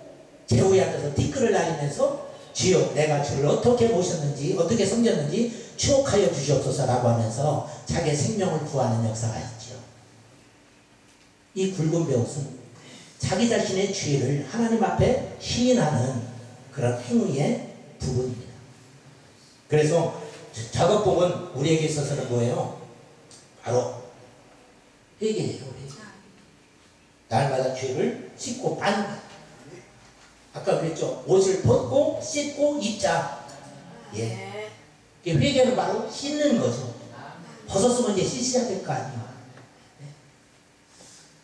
제후에 앉아서 티끌을 날리면서 주여 내가 주를 어떻게 모셨는지 어떻게 섬겼는지 추억하여 주시옵소서라고 하면서 자기의 생명을 구하는 역사가 있죠. 이 굵은 베옷은 자기 자신의 죄를 하나님 앞에 시인하는 그런 행위의 부분입니다. 그래서 작업복은 우리에게 있어서는 뭐예요? 바로 회개예요. 회개. 날마다 죄를 씻고 빤. 아까 그랬죠. 옷을 벗고 씻고 입자. 예. 회개는 바로 씻는 거죠. 벗었으면 이제 씻어야 될 거 아니에요.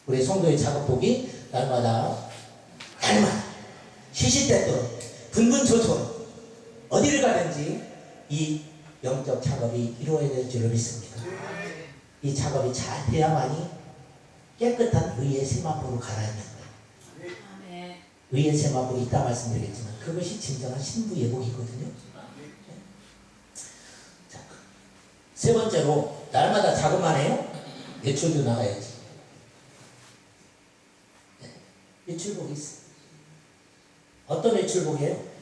우리 성도의 작업복이 날마다 시시때때로 분분초초 어디를 가든지 이 영적 작업이 이루어야 될 줄을 믿습니다. 이 작업이 잘 돼야만이 깨끗한 의의 세마포로 갈아입는 거예요. 의의 세마포 이따 말씀드리겠지만 그것이 진정한 신부 예복이거든요. 자, 세 번째로 날마다 작업만 해요? 외출도 나가야지. 외출복이 있어요. 어떤 외출복이에요?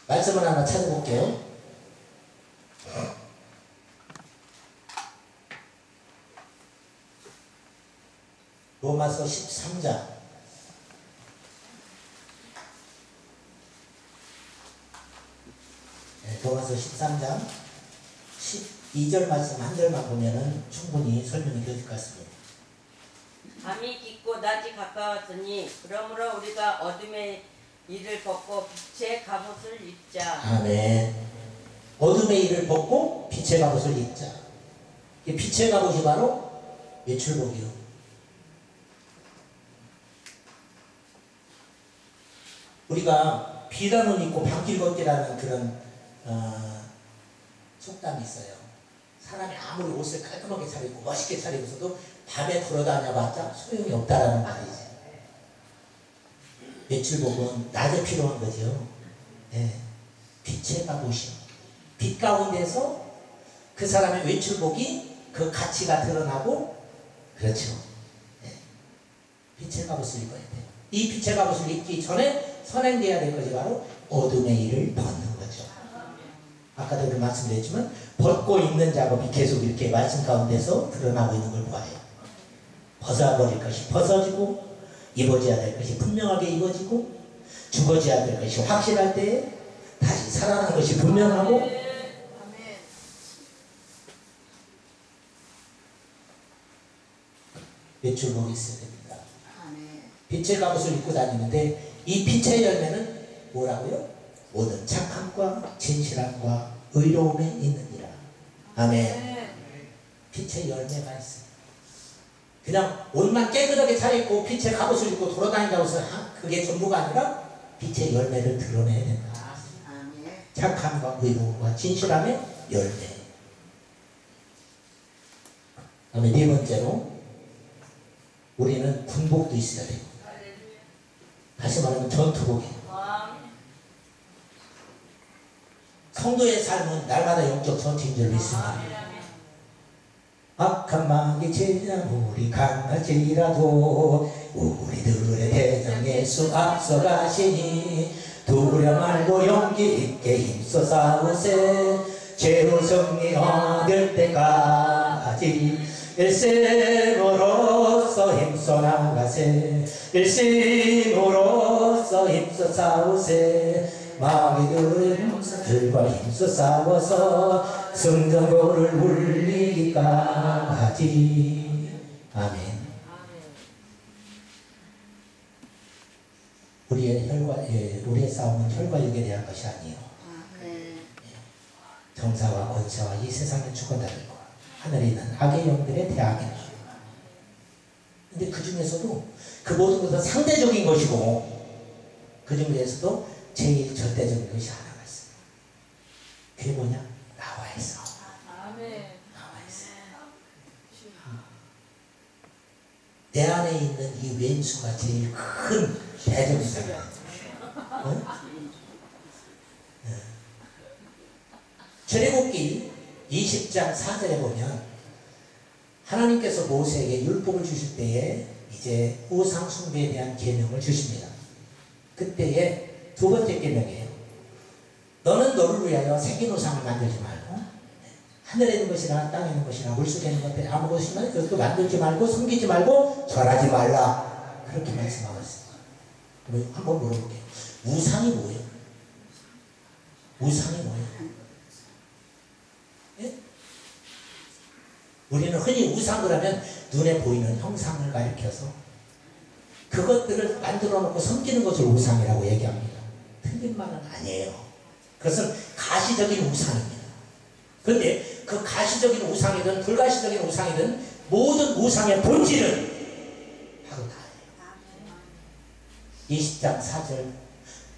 말씀을 하나 찾아볼게요. 로마서 13장 로마서 13장 12절 말씀 한 절만 보면은 충분히 설명이 되실 것 같습니다. 밤이 깊고 낮이 가까웠으니 그러므로 우리가 어둠의 일을 벗고 빛의 갑옷을 입자. 아멘. 어둠의 일을 벗고 빛의 갑옷을 입자. 이 빛의 갑옷이 바로 외출복이요. 우리가 비단 옷 입고 밤길 걷기라는 그런 속담이 있어요. 사람이 아무리 옷을 깔끔하게 차리고 멋있게 차리고서도 밤에 돌아다녀봤자 소용이 없다라는 말이지. 외출복은 낮에 필요한 거죠. 네. 빛의 갑옷이요. 빛 가운데서 그 사람의 외출복이 그 가치가 드러나고 그렇죠. 네. 빛의 갑옷을 입어야 돼요. 이 빛의 갑옷을 입기 전에 선행돼야 될 것이 바로 어둠의 일을 벗는 거죠. 아까도 말씀드렸지만 벗고 입는 작업이 계속 이렇게 말씀 가운데서 드러나고 있는 걸 보아요. 벗어버릴 것이 벗어지고 입어져야 될 것이 분명하게 입어지고 죽어져야 될 것이 확실할 때에 다시 살아나는 것이 분명하고 외출복이 있어야 됩니다. 빛의 갑옷을 입고 다니는데 이 빛의 열매는 뭐라고요? 모든 착함과 진실함과 의로움에 있느니라. 아멘. 빛의 열매가 있어요. 그냥 옷만 깨끗하게 차려입고 빛의 갑옷을 입고 돌아다닌다고 해서 그게 전부가 아니라 빛의 열매를 드러내야 된다. 착함과 의로움과 진실함의 열매. 그 다음에 네 번째로 우리는 군복도 있어야 돼요. 다시 말하면 전투복이. 성도의 삶은 날마다 영적 전투인 줄 믿습니다. 악한 마귀 제자물이 강할지라도 우리들의 대장 예수 앞서가시니 두려 말고 용기 있게 힘써 싸우세. 죄로 승리 얻을 때까지 일심으로써 힘써 나가세. 일심으로써 힘써 싸우세. 마귀들과 힘써 싸워서 승전고를 울리기까지. 아멘. 우리의 싸움은 혈과육에 대한 것이 아니에요. 정사와 권세와 이 세상의 주권자들과 하늘에 있는 악의 영들의 대항이다. 근데 그 중에서도 그 모든 것은 상대적인 것이고, 그 중에서도 제일 절대적인 것이 하나가 있어요. 그게 뭐냐? 나와의 싸움. 나와의 싸움. 내 안에 있는 이 왼수가 제일 큰 대적이잖아요. 출애굽기 20장 4절에 보면 하나님께서 모세에게 율법을 주실 때에 이제 우상 숭배에 대한 계명을 주십니다. 그때에 두 번째 계명이에요. 너는 너를 위하여 새긴 우상을 만들지 말고, 하늘에 있는 것이나 땅에 있는 것이나 물속에 있는 것들 아무 것이나 그것도 만들지 말고 섬기지 말고 절하지 말라. 그렇게 말씀하고 있습니다. 한번 물어볼게요. 우상이 뭐예요? 우상이 뭐예요? 예? 우리는 흔히 우상을 하면 눈에 보이는 형상을 가리켜서 그것들을 만들어 놓고 섬기는 것을 우상이라고 얘기합니다. 틀린 말은 아니에요. 그것은 가시적인 우상입니다. 그런데 그 가시적인 우상이든 불가시적인 우상이든 모든 우상의 본질은 바로 나예요. 20장 4절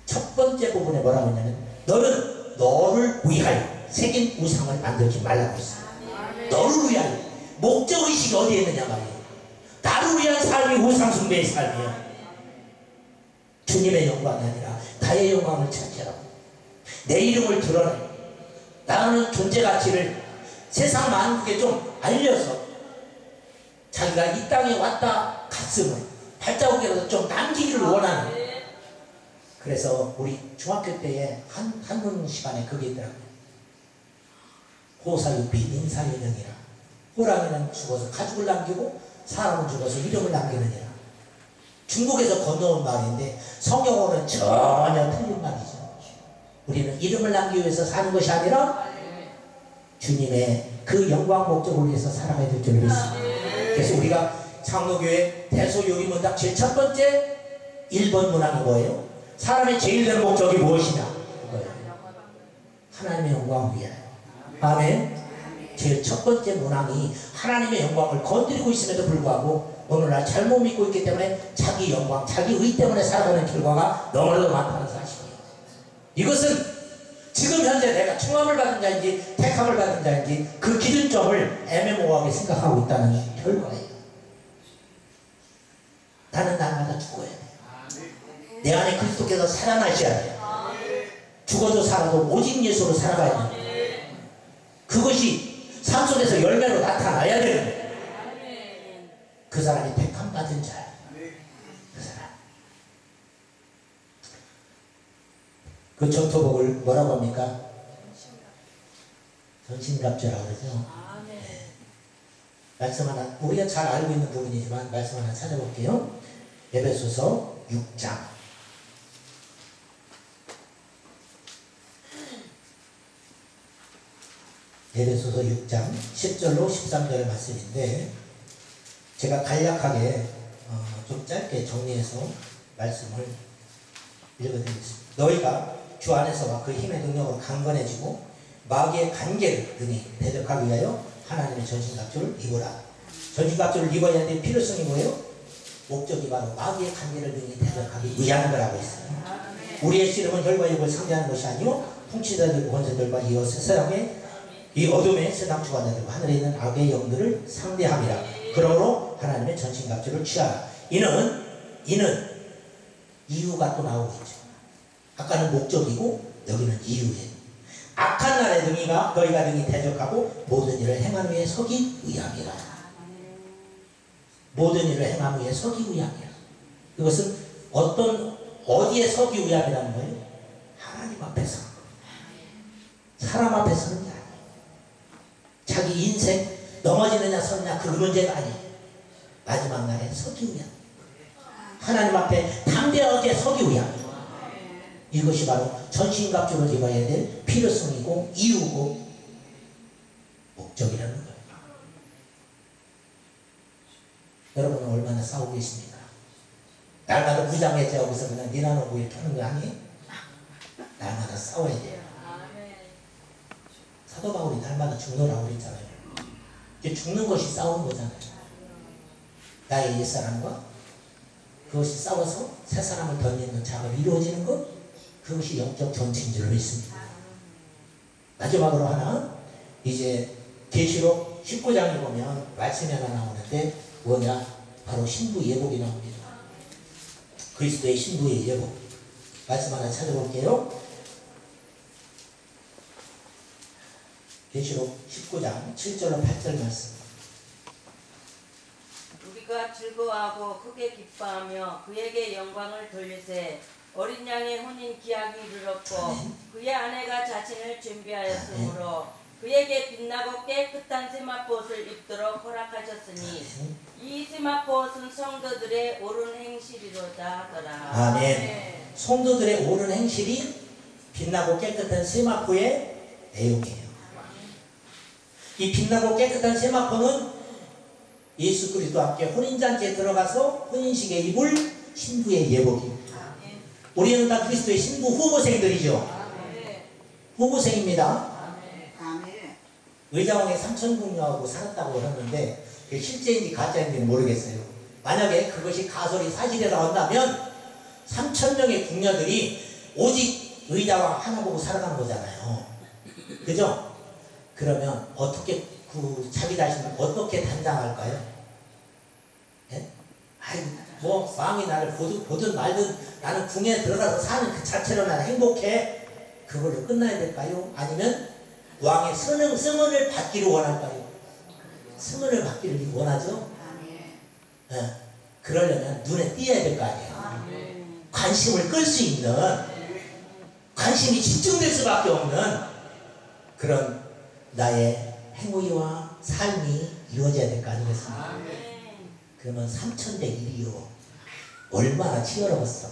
첫 번째 부분에 뭐라고 하냐면 너는 너를 위하여 새긴 우상을 만들지 말라고 했어요. 너를 위하여. 목적의식이 어디에 있느냐 말이에요. 나를 위한 삶이 우상 숭배의 삶이에요. 주님의 영광이 아니라 나의 영광을 찾으라고. 내 이름을 드러내. 나는 존재 가치를 세상 만국에 좀 알려서 자기가 이 땅에 왔다 갔음을 발자국이라도 좀 남기기를 원하는. 그래서 우리 중학교 때에 한문 시간에 그게 있더라고요. 호사유비 인사유능이라. 호랑이는 죽어서 가죽을 남기고 사람은 죽어서 이름을 남기느니라. 중국에서 건너온 말인데 성경어는 전혀 틀린 말이죠. 우리는 이름을 남기기 위해서 사는 것이 아니라 주님의 그 영광 목적을 위해서 살아가야 될 줄 믿습니다. 그래서 우리가 창노교회 대소요리문답 제일 첫 번째 1번 문항이 뭐예요? 사람의 제일 되는 목적이 무엇이냐? 그거예요. 하나님의 영광을 위하여. 아멘. 제일 첫 번째 문항이 하나님의 영광을 건드리고 있음에도 불구하고 오늘날 잘못 믿고 있기 때문에 자기 영광, 자기 의 때문에 살아가는 결과가 너무나도 많다는 사실이에요. 이것은 지금 현재 내가 충함을 받은 자인지 택함을 받은 자인지 그 기준점을 애매모호하게 생각하고 있다는 결과예요. 나는 날마다 죽어야 돼요. 내 안에 그리스도께서 살아나셔야 돼요. 죽어도 살아도 오직 예수로 살아가야 돼요. 그것이 삶 속에서 열매로 나타나야 되는 거예요. 그 사람이 택함 받은 자예요. 그 사람. 그 전토복을 뭐라고 합니까? 전신갑주라고 그러죠. 네. 말씀 하나, 우리가 잘 알고 있는 부분이지만 말씀 하나 찾아볼게요. 에베소서 6장. 에베소서 6장 10절로 13절의 말씀인데 제가 간략하게 좀 짧게 정리해서 말씀을 읽어드리겠습니다. 너희가 주 안에서와 그 힘의 능력으로 강건해지고 마귀의 관계를 능히 대적하기 위하여 하나님의 전신갑주를 입으라. 전신갑주를 입어야 될 필요성이 뭐예요? 목적이 바로 마귀의 관계를 능히 대적하기 위한 거라고 했어요. 우리의 씨름은 혈과 육을 상대하는 것이 아니요 통치자들과 권세들과 이 세상의 이 어둠의 세상 주관자들과 하늘에 있는 악의 영들을 상대함이라. 그러므로 하나님의 전신갑주를 취하라. 이는 이유가 또 나오고 있죠. 아까는 목적이고 여기는 이유예요. 악한 날의 능히가 너희가 능히 대적하고 모든 일을 행한 후에 서기 위함이라. 모든 일을 행한 후에 서기 위함이라. 이것은 어디에 서기 위함이라는 거예요? 하나님 앞에서. 사람 앞에서는 아니에요. 자기 인생 넘어지느냐 서느냐 그 문제가 아니에요. 마지막 날에 서기 위함. 하나님 앞에 담대하게 서기 위함. 이것이 바로 전신갑주를 입어야 될 필요성이고 이유고 목적이라는 거예요. 여러분은 얼마나 싸우고 계십니까? 날마다 무장해제하고서 그냥 니나노고 이렇게 하는 거 아니에요? 날마다 싸워야 돼요. 사도 바울이 날마다 죽노라고 그랬잖아요. 죽는 것이 싸우는 거잖아요. 나의 옛사람과 그것이 싸워서 새 사람을 던지는 작업이 이루어지는 것, 그것이 영적 전체인 줄 믿습니다. 마지막으로 하나, 이제 계시록 19장에 보면 말씀이 하나 나오는데 뭐냐? 바로 신부 예복이 나옵니다. 그리스도의 신부의 예복. 말씀 하나 찾아볼게요. 계시록 19장 7절로 8절 말씀. 우리가 즐거워하고 크게 기뻐하며 그에게 영광을 돌리세. 어린 양의 혼인 기약이 이르렀고 그의 아내가 자신을 준비하였으므로 그에게 빛나고 깨끗한 세마포옷을 입도록 허락하셨으니 이 세마포옷은 성도들의 옳은 행실이로다 하더라. 아멘. 성도들의 옳은 행실이 빛나고 깨끗한 세마포의 내용이에요. 이 빛나고 깨끗한 세마포는 예수 그리스도 함께 혼인잔치에 들어가서 혼인식에 입을 신부의 예복입니다. 우리는 다 그리스도의 신부 후보생들이죠. 후보생입니다. 의자왕의 삼천궁녀하고 살았다고 하는데 그게 실제인지 가짜인지는 모르겠어요. 만약에 그것이 가설이 사실이라고 한다면 3,000명의 궁녀들이 오직 의자왕 하나 보고 살아가는 거잖아요. 그죠? 그러면 어떻게 자기 자신을 어떻게 단장할까요? 예? 아이, 뭐 왕이 나를 보든 말든 나는 궁에 들어가서 사는 그 자체로 나는 행복해. 그걸로 끝나야 될까요? 아니면 왕의 승언을 받기를 원할까요? 승언을 받기를 원하죠? 예. 그러려면 눈에 띄어야 될 거 아니에요. 관심을 끌 수 있는, 관심이 집중될 수밖에 없는 그런 나의 행위와 삶이 이루어져야 될 거 아니겠습니까? 그러면 3,000대 1이요. 얼마나 치열하겠어.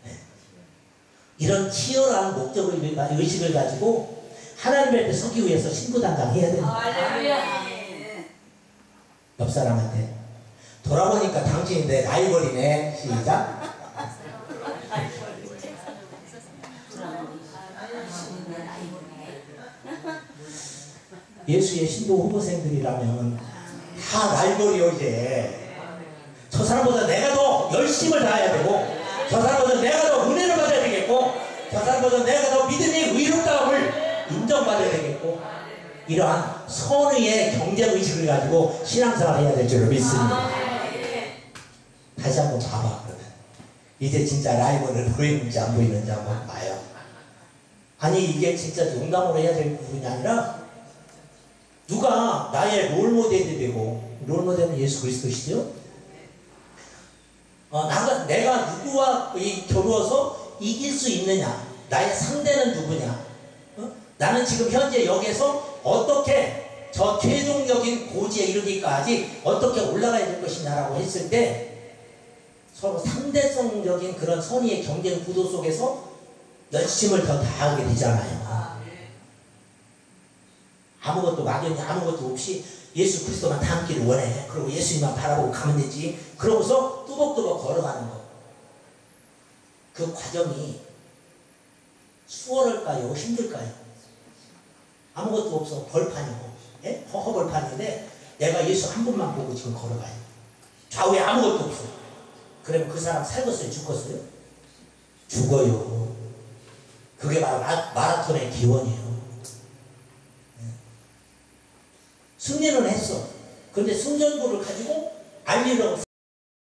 네. 이런 치열한 목적을 의식을 가지고 하나님 앞에 서기 위해서 신부단장해야 됩니다. 옆 사람한테 돌아보니까 당신이 내 라이벌이네. 시작. 예수의 신부 후보생들이라면 다 라이벌이요. 이제 저 사람보다 내가 더 열심을 다해야 되고, 저 사람보다 내가 더 은혜를 받아야 되겠고, 저 사람보다 내가 더 믿음의 의롭다움을 인정받아야 되겠고, 이러한 선의의 경쟁의식을 가지고 신앙생활을 해야 될 줄로 믿습니다. 다시 한번 봐봐. 그러면 이제 진짜 라이벌을 보이는지 안 보이는지 한번 봐요. 아니 이게 진짜 농담으로 해야 될 부분이 아니라 누가 나의 롤모델이 되고, 롤모델은 예수 그리스도시죠? 내가 누구와 겨루어서 이길 수 있느냐? 나의 상대는 누구냐? 나는 지금 현재 여기에서 어떻게 저 최종적인 고지에 이르기까지 어떻게 올라가야 될 것이냐라고 했을 때 서로 상대성적인 그런 선의의 경쟁 구도 속에서 열심을 더 다하게 되잖아요. 아무것도 막연히 아무것도 없이 예수 그리스도만 닮기를 원해. 그리고 예수님만 바라보고 가면 되지. 그러고서 뚜벅뚜벅 걸어가는 거. 그 과정이 수월할까요? 힘들까요? 아무것도 없어. 벌판이고. 예? 허허벌판인데 내가 예수 한 분만 보고 지금 걸어가요. 좌우에 아무것도 없어. 그러면 그 사람 살겠어요? 죽겠어요? 죽어요. 그게 바로 마라톤의 기원이에요. 승리는 했어. 그런데 승전구를 가지고 알리러